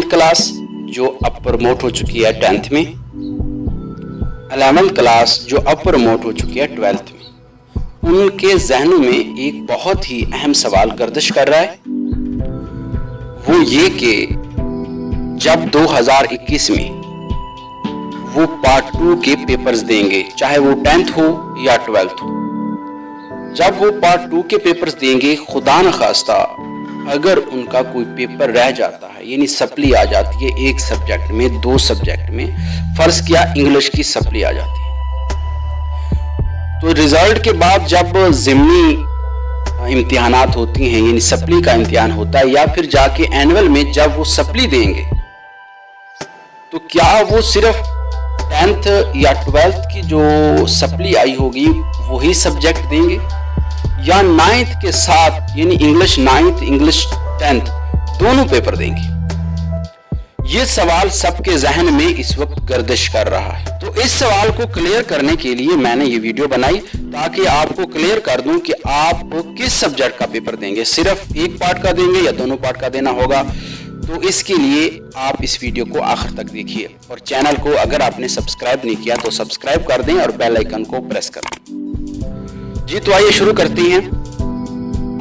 Class जो अब promote हो चुकी है 10th में, 11th क्लास जो अब प्रमोट हो चुकी है 12th में, उनके जहनों में एक बहुत ही अहम सवाल गर्दिश कर रहा है। वो ये कि जब 2021 में वो पार्ट 2 के पेपर्स देंगे, चाहे वो 10th हो या 12th हो, जब वो पार्ट 2 के पेपर्स देंगे, खुदा न खास्ता अगर उनका कोई पेपर रह जाता है, यानी सप्ली आ जाती है एक सब्जेक्ट में, 2 सब्जेक्ट में, फर्ज किया इंग्लिश की सप्ली आ जाती है, तो रिजल्ट के बाद जब ज़िमनी इम्तिहानात होती हैं, यानी सप्ली का इम्तिहान होता है, या फिर जाके एनुअल में जब वो सप्ली देंगे, तो क्या वो सिर्फ 10th या 12th की जो सप्ली आई होगी वही सब्जेक्ट देंगे, या 9th के साथ यानी इंग्लिश 9th इंग्लिश 10th दोनों पेपर देंगे? ये सवाल सबके जहन में इस वक्त गर्दिश कर रहा है। तो इस सवाल को क्लियर करने के लिए मैंने ये वीडियो बनाई ताकि आपको क्लियर कर दूं कि आप किस सब्जेक्ट का पेपर देंगे, सिर्फ एक पार्ट का देंगे या दोनों पार्ट का देना होगा। तो इसके लिए आप इस वीडियो को आखिर तक देखिए, और चैनल को अगर आपने सब्सक्राइब नहीं किया तो सब्सक्राइब कर दें और बेल आइकन को प्रेस कर दें। जी तो आइए शुरू करते हैं।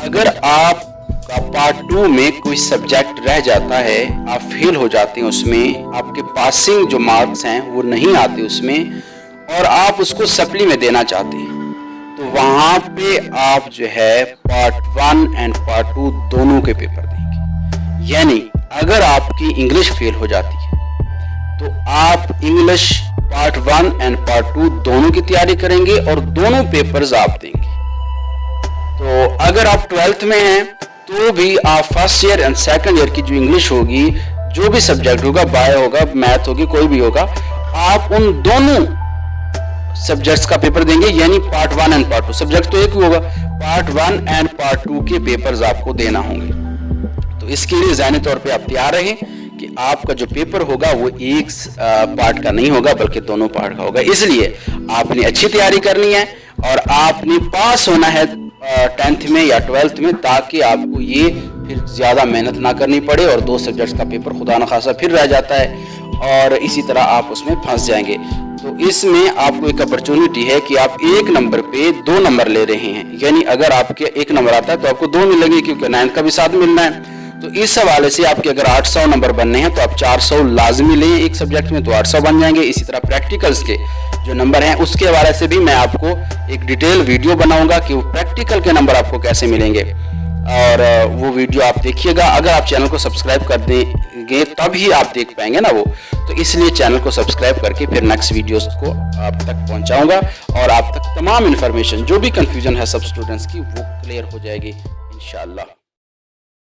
अगर आपका पार्ट 2 में कोई सब्जेक्ट रह जाता है, आप फेल हो जाते हैं उसमें, आपके पासिंग जो मार्क्स हैं वो नहीं आते उसमें, और आप उसको सप्ली में देना चाहते हैं, तो वहां पे आप जो है पार्ट 1 एंड पार्ट 2 दोनों के पेपर देंगे। यानी अगर आपकी इंग्लिश फेल हो जाती है तो आप इंग्लिश पार्ट 1 एंड पार्ट 2 दोनों की तैयारी करेंगे और दोनों पेपर्स आप देंगे। तो अगर आप 12th में हैं तो भी आप first year and second year की जो इंग्लिश होगी, जो भी सब्जेक्ट होगा, बायो होगा, मैथ होगी, कोई भी होगा, आप उन दोनों सब्जेक्ट्स का पेपर देंगे। यानी पार्ट 1 एंड पार्ट 2, सब्जेक्ट तो एक ही होगा, पार्ट 1 एंड पार्ट 2 के पेपर्स आपको देना होंगे। तो इसके लिए ज़हनी तौर पे आप तैयार रहें कि आपका जो पेपर होगा वो एक पार्ट का नहीं होगा बल्कि दोनों पार्ट का होगा। इसलिए आपने अच्छी तैयारी करनी है और आपने पास होना है 10th में या 12th में, ताकि आपको ये फिर ज़्यादा मेहनत ना करनी पड़े और 2 सब्जेक्ट्स का पेपर खुदा न खासा फिर रह जाता है और इसी तरह आप उसमें फंस जाएंगे। तो इसमें आपको एक अपॉर्चुनिटी है कि आप 1 नंबर पे 2 नंबर ले रहे हैं, यानी अगर आपके 1 नंबर आता है तो आपको 2 मिलेंगे क्योंकि 9th का भी साथ मिलना है। तो इस हवाले से आपके अगर 800 नंबर बनने हैं तो आप 400 लाजमी लें एक सब्जेक्ट में, तो 800 बन जाएंगे। इसी तरह प्रैक्टिकल्स के जो नंबर हैं उसके हवाले से भी मैं आपको एक डिटेल वीडियो बनाऊंगा कि वो प्रैक्टिकल के नंबर आपको कैसे मिलेंगे, और वो वीडियो आप देखिएगा। अगर आप चैनल को सब्सक्राइब कर देंगे तभी आप देख पाएंगे ना वो, तो इसलिए चैनल को सब्सक्राइब करके फिर नेक्स्ट वीडियोस को आप तक पहुंचाऊंगा और आप तक तमाम इन्फॉर्मेशन जो भी कंफ्यूजन है सब स्टूडेंट्स की वो क्लियर हो जाएगी इंशाअल्लाह।